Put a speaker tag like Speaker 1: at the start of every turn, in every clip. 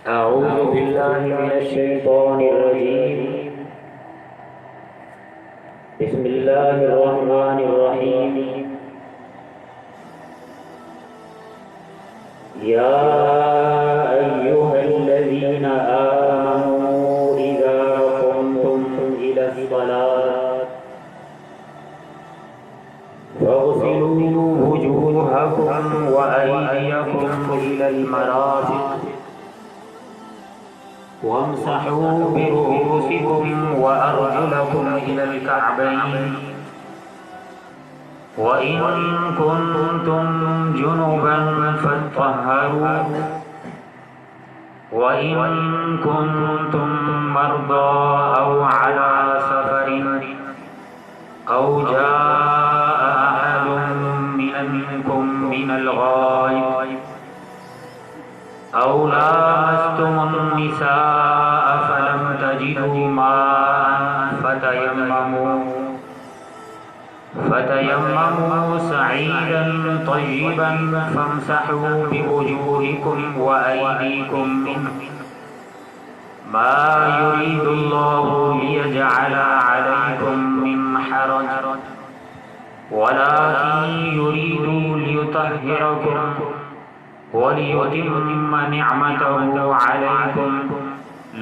Speaker 1: أعوذ بالله من الشيطان الرجيم. بسم الله الرحمن الرحيم. يا أيها الذين آمنوا إذا قمتم إلى الصلاة فاغسلوا وجوهكم وأيديكم إلى المرافق وامسحوا برؤوسكم وأرجلكم إلى الكعبين وإن كنتم جنبا فاطهروا وإن كنتم مرضى أو على سفر أو جاء أحد منكم من الغائط أو لامستم النساء فلم تجدوا ماء فتيمموا صعيدا طيبا فامسحوا بوجوهكم وأيديكم منه ما يريد الله ليجعل عليكم من حرج ولكن يريد ليطهركم وَلِيُتِمَّ نِعْمَتَهُ عَلَيْكُمْ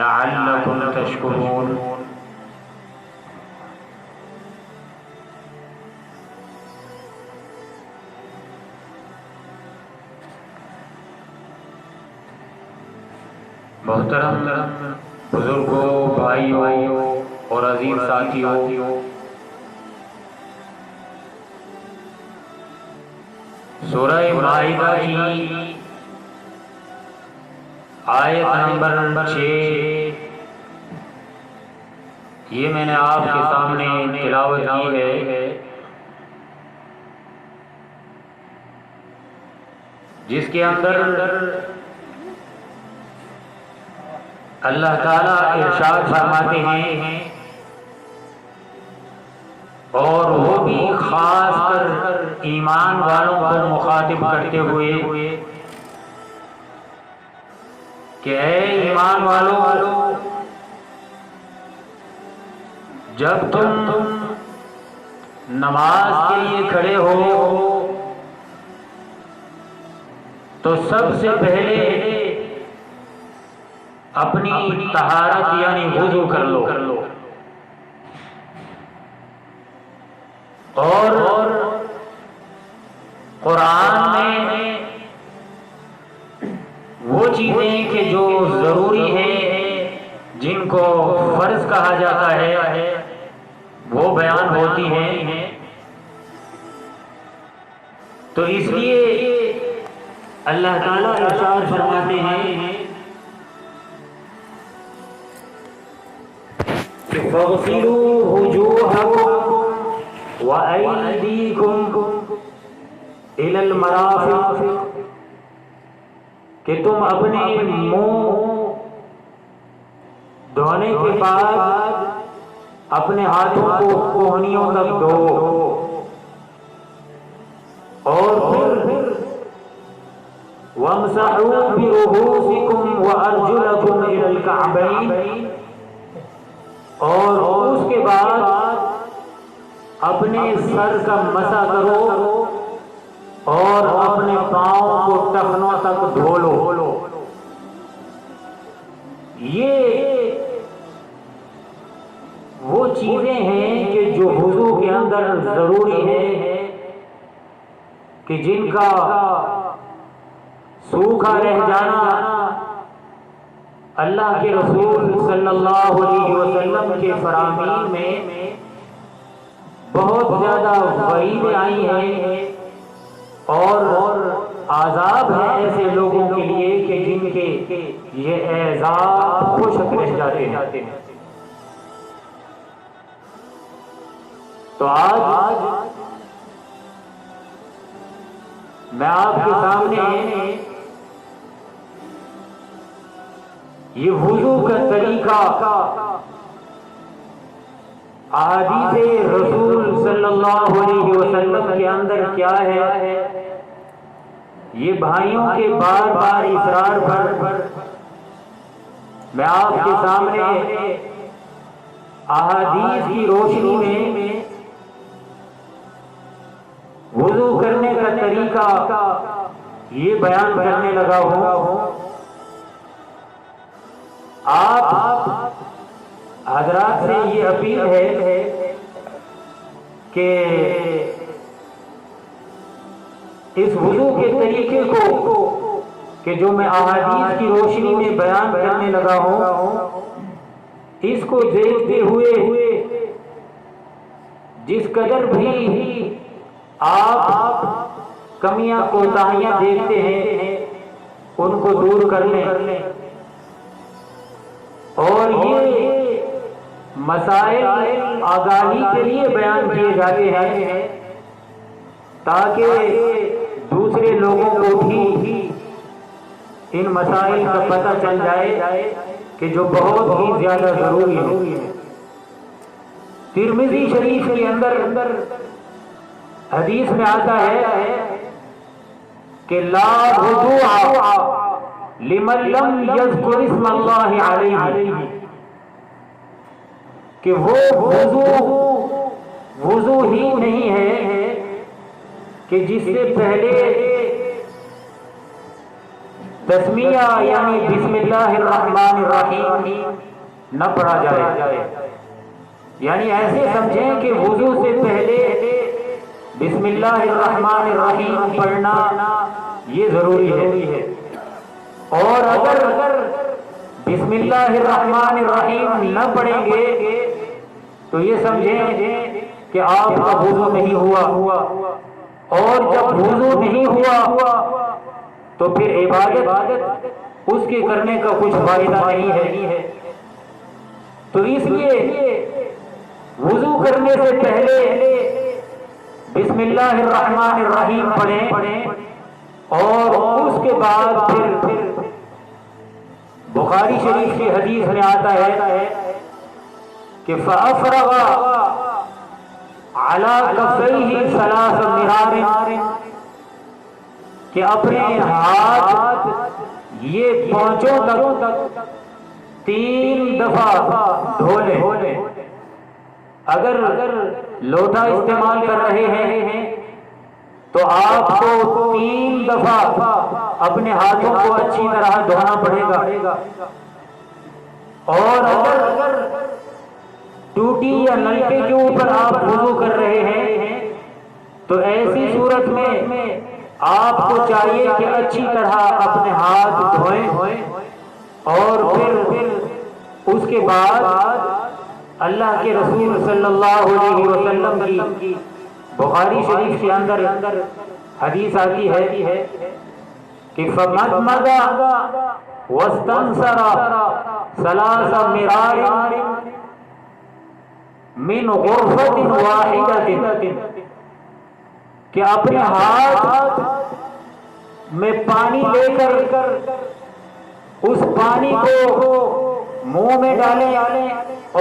Speaker 1: لَعَلَّكُمْ تَشْكُرُونَ. محترم بزرگوں، بھائیوں اور عزیز ساتھیوں، سورہ مائدہ کی آیت نمبر 6 یہ میں نے آپ کے سامنے تلاوت کی ہے. جس کے اندر اللہ تعالیٰ ارشاد فرماتے ہیں، اور وہ بھی خاص کر ایمان والوں کو مخاطب کرتے ہوئے کہ اے ایمان والو، جب تم نماز کے لیے کھڑے ہو تو سب سے پہلے اپنی طہارت یعنی وضو کر لو، اور قرآن میں وہ چیزیں کہ جو ضروری ہیں، جن کو فرض کہا جاتا ہے، وہ بیان ہوتی ہیں. تو اس لیے اللہ تعالیٰ ارشاد فرماتے ہیں کہ فَاغْسِلُوا وُجُوهَكُمْ وَأَيْدِيكُمْ إِلَى الْمَرَافِقِ، کہ تم اپنے منہ دھونے کے بعد اپنے ہاتھوں کو کوہنیوں تک دھو، اور پھر وَامْسَحُوا بِرُؤُوسِكُمْ وَأَرْجُلَكُمْ إِلَى الْكَعْبَيْنِ، اور اس کے بعد اپنے سر کا مسح کرو اور اپنے پاؤں کو ٹخنوں تک دھو لو. یہ وہ چیزیں ہیں کہ جو وضو کے اندر ضروری ہے، کہ جن کا سوکھا رہ جانا اللہ کے رسول صلی اللہ علیہ وسلم کے فرامین میں بہت زیادہ وعیدیں آئی ہیں اور عذاب ہے ایسے لوگوں کے لیے کہ جن کے یہ اعزاز خشک رہ جاتے ہیں. تو آج میں آپ کے سامنے یہ وضو کا طریقہ احادیث رسول صلی اللہ علیہ وسلم کے اندر کیا ہے، یہ بھائیوں کے بار بار اصرار پر میں آپ کے سامنے احادیث کی روشنی میں وضو کرنے کا طریقہ یہ بیان کرنے لگا ہوں۔ آپ حضرات سے یہ اپیل ہے کہ اس وضو کے طریقے کو کہ جو میں احادیث کی روشنی میں بیان کرنے لگا ہوں، اس کو دیکھتے ہوئے جس قدر بھی آپ کمیاں کوتاہیاں دیکھتے ہیں ان کو دور کر لیں، اور یہ مسائل آگاہی کے لیے بیان کیے جاتے ہیں تاکہ دوسرے لوگوں کو بھی ان مسائل کا پتہ چل جائے کہ جو بہت ہی زیادہ ضروری ہے۔ ترمذی شریف کے اندر حدیث میں آتا ہے کہ لا وضوء لمن لم یذکر اسم اللہ علیہ، کہ وہ وضو ہی نہیں ہے کہ جس سے پہلے تسمیہ یعنی بسم اللہ الرحمن الرحیم نہ پڑھا جائے، یعنی ایسے سمجھیں کہ وضو سے پہلے بسم اللہ الرحمن الرحیم پڑھنا یہ ضروری ہے، اور اگر بسم اللہ الرحمن الرحیم نہ پڑھیں گے تو یہ سمجھیں کہ آپ کا وضو نہیں ہوا، اور جب وضو نہیں ہوا تو پھر عبادت اس کے کرنے کا کچھ فائدہ نہیں ہے۔ تو اس لیے وضو کرنے سے پہلے بسم اللہ الرحمن الرحیم پڑھیں، اور اس کے بعد پھر بخاری شریف کی حدیث میں آتا ہے کہ فَأَفْرَغَ عَلَى كَفَّيْهِ ثَلَاثَ مِرَارٍ، کہ اپنے ہاتھ یہ پونچوں تک 3 دفعہ دھو لیں۔ اگر لوٹا استعمال کر رہے ہیں تو آپ کو 3 دفعہ اپنے ہاتھوں کو اچھی طرح دھونا پڑے گا، اور اگر ٹوٹی یا نلکے کے اوپر آپ وضو کر رہے ہیں تو ایسی صورت میں آپ کو چاہیے کہ اچھی طرح اپنے ہاتھ دھوئیں، اور پھر اس کے بعد اللہ کے رسول صلی اللہ علیہ وسلم کی بخاری شریف کے اندر حدیث آتی ہے کہ فَمَضْمَضَ وَاسْتَنْثَرَ ثَلَاثَ مِرَارٍ مِنْ غُرْفَةٍ وَاحِدَةٍ، کہ اپنے ہاتھ میں پانی لے کر اس پانی کو منہ میں ڈالیں،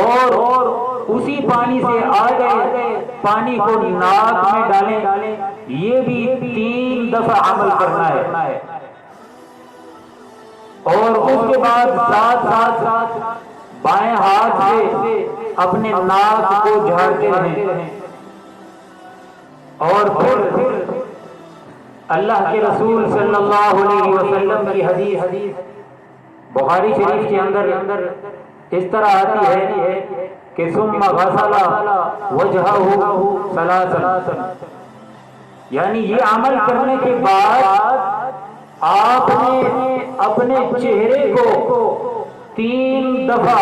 Speaker 1: اور اسی پانی سے آگے پانی کو ناک میں ڈالیں، یہ بھی 3 دفعہ عمل کرنا ہے، اور اس کے بعد ساتھ بائیں ہاتھ سے اپنے ناک کو جھاڑتے ہیں، اور پھر اللہ کے رسول صلی اللہ علیہ وسلم کی حدیث بخاری شریف کے اندر اس طرح آتی ہے کہ ثم غسل وجهه ثلاثا، یعنی یہ عمل کرنے کے بعد آپ نے اپنے چہرے کو 3 دفعہ،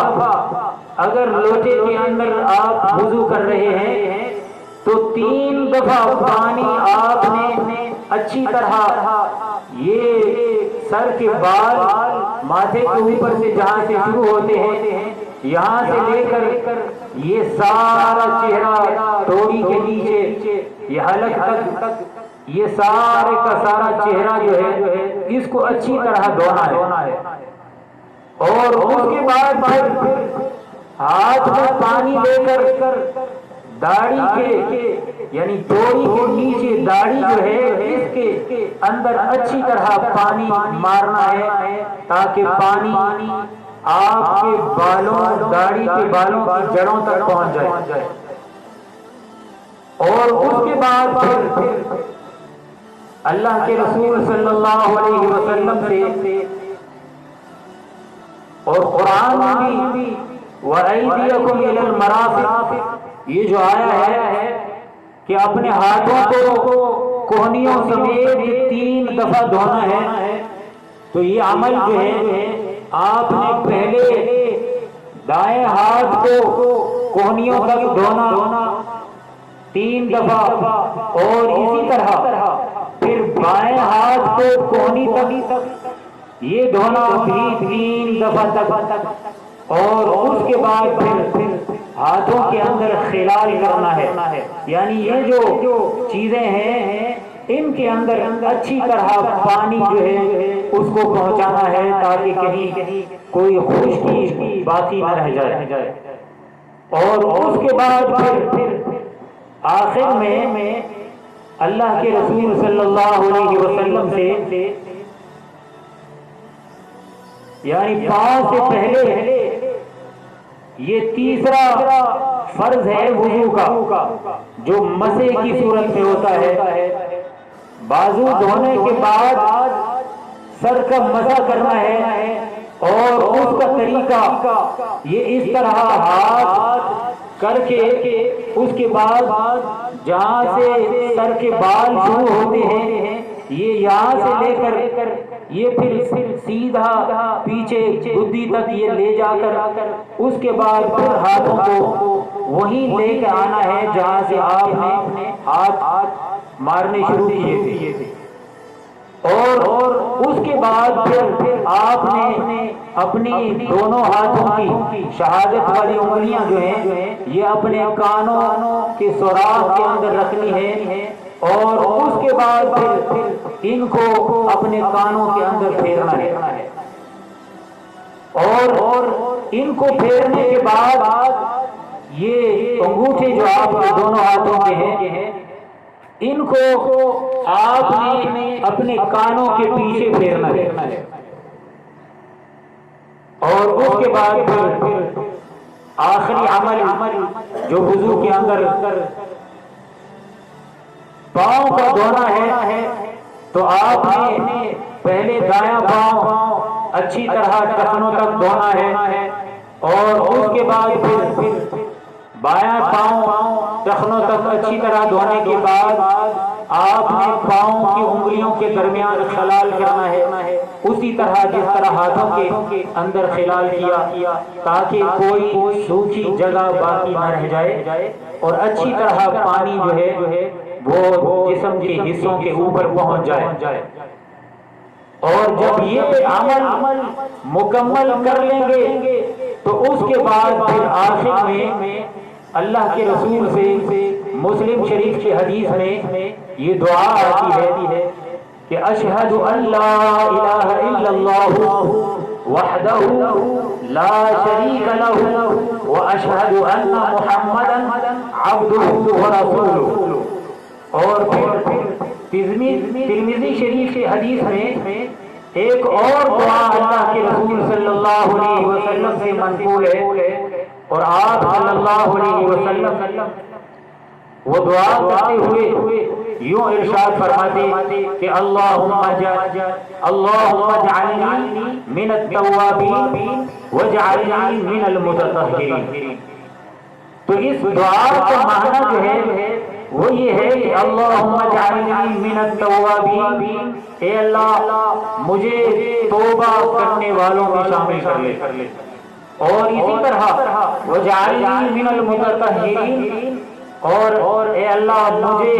Speaker 1: اگر لوٹے کے اندر آپ وضو کر رہے ہیں تو 3 دفعہ پانی آپ نے اچھی طرح یہ سر کے بال ماتھے کے اوپر سے جہاں سے شروع ہوتے ہیں یہاں سے لے کر یہ سارا چہرہ توڑی کے نیچے یہ حلق تک یہ سارے کا سارا چہرہ جو ہے اس کو اچھی طرح دھونا ہے، اور اس کے بعد پھر ہاتھ میں پانی لے کر داڑھی کے یعنی توڑی کے نیچے داڑھی جو ہے اس کے اندر اچھی طرح پانی مارنا ہے تاکہ پانی آپ کے بالوں داڑھی کے بالوں کی جڑوں تک پہنچ جائے، اور اس کے بعد پھر اللہ کے رسول صلی اللہ علیہ وسلم سے اور قرآن میں بھی وَأَيْدِيَكُمْ إِلَى الْمَرَافِقِ یہ جو آیا ہے کہ اپنے ہاتھوں کو کوہنیوں سمیت 3 دفعہ دھونا ہے، تو یہ عمل جو ہے آپ نے پہلے دائیں ہاتھ کو کوہنیوں تک دھونا 3 دفعہ، اور اسی طرح پھر بائیں ہاتھ کو کوہنی تک یہ دھونا بھی 3 دفعہ تک، اور اس کے بعد پھر ہاتھوں کے اندر خلال کرنا ہے، یعنی یہ جو چیزیں ہیں ان کے اندر اچھی طرح پانی جو ہے اس کو پہنچانا ہے تاکہ کہیں کوئی خشکی باقی نہ رہ جائے، اور اس کے بعد پھر آخر میں اللہ کے رسول صلی اللہ علیہ وسلم سے یعنی پاؤں سے پہلے یہ تیسرا فرض ہے وضو کا جو مسح کی صورت میں ہوتا ہے، بازو دھونے کے بعد سر کا مسح کرنا ہے، اور اس کا طریقہ یہ اس طرح ہاتھ کر کے اس کے بعد جہاں سے سر کے بال شروع ہوتے ہیں یہ یہاں سے لے کر یہ پھر سیدھا پیچھے گدی تک یہ لے جا کر اس کے بعد پھر ہاتھوں کو وہیں لے کے آنا ہے جہاں سے آپ نے ہاتھ مارنے شروع کیے تھے، اور اس کے بعد پھر آپ نے اپنی دونوں ہاتھوں کی شہادت والی انگلیاں جو ہیں یہ اپنے کانوں کے سوراخ کے اندر رکھنی ہے، اور اس کے بعد پھر ان کو اپنے کانوں کے اندر پھیرنا ہے، اور ان کو پھیرنے کے بعد یہ انگوٹھے جو آپ کے دونوں ہاتھوں کے ہیں ان کو آپ نے اپنے کانوں کے پیچھے پھیرنا ہے، اور اس کے بعد پھر آخری عمل جو وضو کے اندر پاؤں کا دھونا ہے، تو آپ نے پہلے دایاں پاؤں اچھی طرح ٹخنوں تک دھونا ہے، اور اس کے بعد پھر بایاں پاؤں ٹخنوں تک اچھی طرح دھونے کے بعد آپ نے پاؤں کی انگلیوں کے درمیان خلال کرنا ہے، اسی طرح جس طرح ہاتھوں کے اندر خلال کیا تاکہ کوئی سوکھی جگہ باقی نہ رہ جائے، اور اچھی طرح پانی جو ہے وہ جسم کے حصوں کے اوپر پہنچ جائے، اور جب یہ عمل مکمل کر لیں گے تو اس کے بعد پھر آخر میں اللہ کے رسول سے مسلم شریف کی حدیث میں یہ دعا آتی ہے کہ اشہد ان لا الہ الا اللہ وحدہ لا شریک لہ واشہد ان محمدا عبدہ ورسولہ، اور پھر ترمذی شریف کی حدیث میں ایک اور دعا اللہ کے رسول صلی اللہ علیہ وسلم سے منقول ہے، اور آپ صلی اللہ علیہ وسلم وہ دعا کرتے ہوئے یوں ارشاد فرماتے کہ اللہم اجعلنی من التوابین واجعلنی من المتطہرین، تو اس دعا کا معنی جو ہے وہ یہ ہے کہ اللہم اجعلنی من التوابین، اے اللہ مجھے توبہ کرنے والوں میں شامل کر لے، اور اسی طرح وجعلنی من المتطہرین، اور اے اللہ مجھے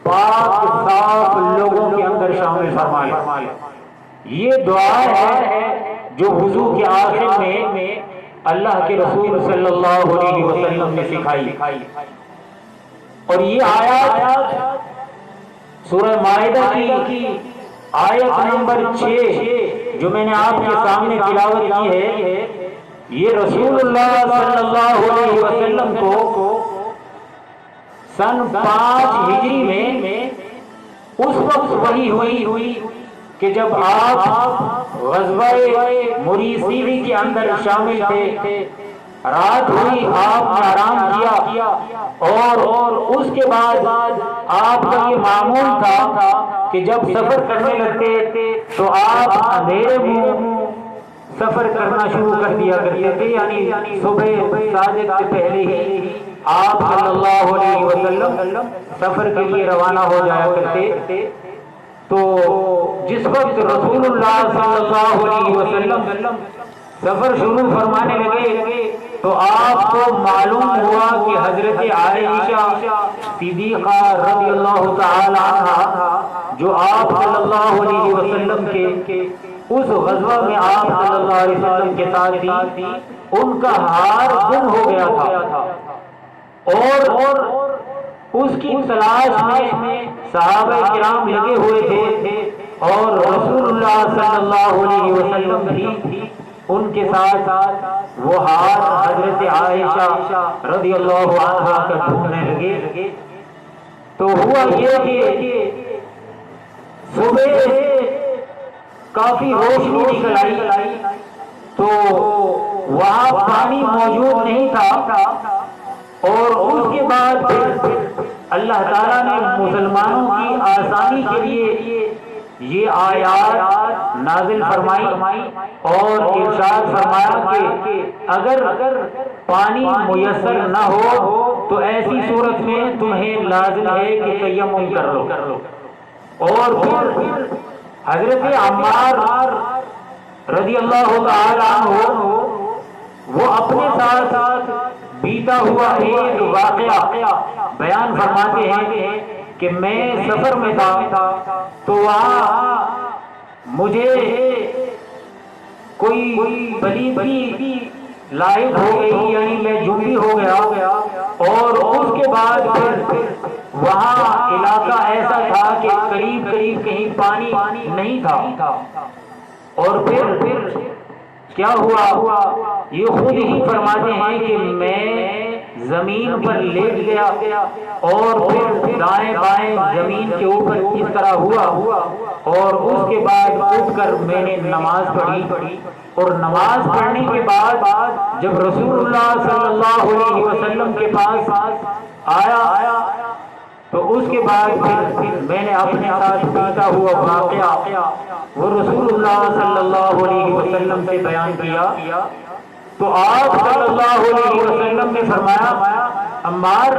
Speaker 1: پاک صاف لوگوں کے اندر شامل فرما لے۔ یہ دعا ہے جو وضو کے آخر میں اللہ کے رسول صلی اللہ علیہ وسلم نے سکھائی، اور یہ آیات سورہ مائدہ کی آیت نمبر 6 جو میں نے آپ کے سامنے تلاوت کی ہے، یہ رسول اللہ صلی اللہ علیہ وسلم کو سن 5 ہجری میں اس وقت وحی ہوئی کہ جب آپ غزوہ مریسی کے اندر شامل تھے، رات ہوئی، آپ نے آرام کیا، اور اس کے بعد آپ کا یہ معمول تھا کہ جب سفر کرنے لگتے تو آپ اندھیرے میں سفر کرنا شروع کر دیا کرتے تھے، یعنی صبح صادق سے پہلے ہی آپ صلی اللہ علیہ وسلم سفر کے لیے روانہ ہو جایا کرتے۔ تو جس وقت رسول اللہ صلی اللہ علیہ وسلم سفر شروع فرمانے لگے تو آپ کو معلوم ہوا کہ حضرت عائشہ صدیقہ رضی اللہ تعالی عنہا، جو آپ صلی اللہ علیہ وسلم کے اس غزوہ میں آپ صلی اللہ علیہ وسلم کے ساتھ تھی، ان کا ہار گم ہو گیا تھا، اور اس کی تلاش میں صحابہ کرام لگے ہوئے تھے، اور رسول اللہ صلی اللہ علیہ وسلم بھی ان کے ساتھ وہ ہار حضرت عائشہ رضی اللہ عنہا کا ڈھونڈنے لگے۔ تو ہوا یہ کہ صبح کافی روشنی نکل آئی تو وہاں پانی موجود نہیں تھا، اور اس کے بعد پھر اللہ تعالیٰ نے مسلمانوں کی آسانی کے لیے یہ آیات نازل فرمائی اور ارشاد فرمایا کہ اگر پانی میسر نہ ہو تو ایسی صورت میں تمہیں لازم ہے کہ تیمم کر لو۔ اور پھر حضرت عمار رضی اللہ تعالی عنہ وہ اپنے ساتھ بیتا ہوا ایک واقعہ بیان فرماتے ہیں کہ میں سفر میں تھا تو وہاں مجھے کوئی پلیدی لاحق ہو گئی، یعنی میں جنبی ہو گیا، اور اس کے بعد پھر وہاں علاقہ ایسا تھا کہ قریب کہیں پانی نہیں تھا، اور پھر کیا ہوا، یہ خود ہی فرماتے ہیں کہ میں زمین پر لیٹ گیا، اور پھر دائیں بائیں زمین کے اوپر اس طرح ہوا، اور اس کے بعد اٹھ کر میں نے نماز پڑھی، اور نماز پڑھنے کے بعد جب رسول اللہ صلی اللہ علیہ وسلم کے پاس آیا تو اس کے بعد پھر میں نے اپنے ساتھ بیتا ہوا واقعہ وہ رسول اللہ صلی اللہ علیہ وسلم سے بیان کیا، تو آپ صلی اللہ علیہ وسلم نے فرمایا عمار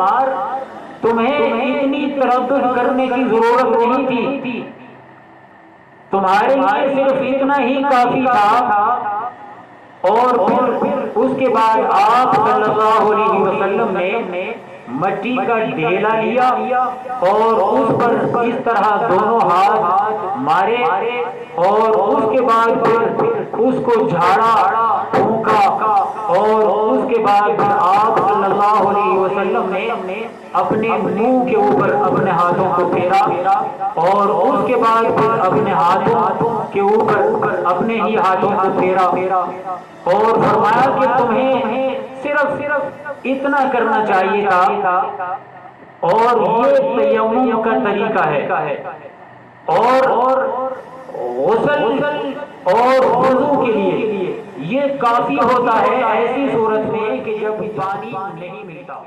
Speaker 1: تمہیں اتنی تردد کرنے کی ضرورت نہیں تھی، تمہارے لیے صرف اتنا ہی کافی تھا۔ اور پھر اس کے بعد آپ صلی اللہ علیہ وسلم نے مٹی کا ڈھیلا لیا اور اس پر اس طرح دونوں ہاتھ مارے، اور اس کے بعد پھر اس کو جھاڑا پھونکا، اور اس کے بعد آپ صلی اللہ علیہ وسلم نے اپنے منہ کے اوپر اپنے ہاتھوں کو پھیرا، اور اس کے بعد پھر اپنے ہاتھوں کے اوپر اپنے ہی ہاتھوں کو پھیرا، اور فرمایا کہ تمہیں صرف اتنا کرنا چاہیے تھا، اور یہ تیمم کا طریقہ ہے، اور غسل اور وضو کے لیے یہ کافی ہوتا ہے ایسی صورت میں کہ جب پانی نہیں ملتا۔